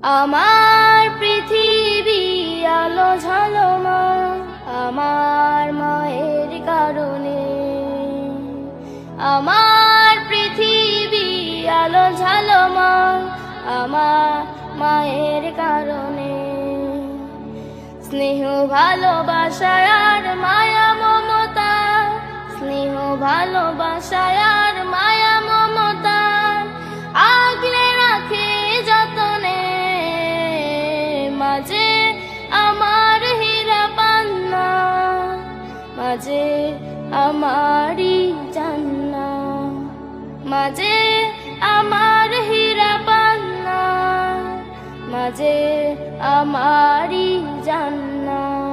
আমার পৃথিবী আলো ঝলমল আমার মায়ের কারণে। আমার পৃথিবী আলো ঝলমল আমার মায়ের কারণে। স্নেহ ভালোবাসায় আর মায়া মমতা, স্নেহ ভালোবাসায় আর মায়া মমতা আগলে রাখে যতনে। মাঝে আমার হীরা পান্না, মাঝে আমারই জান্নাত, মাঝে আমার হীরা পান্না, মাঝে আমারই জান্নাত।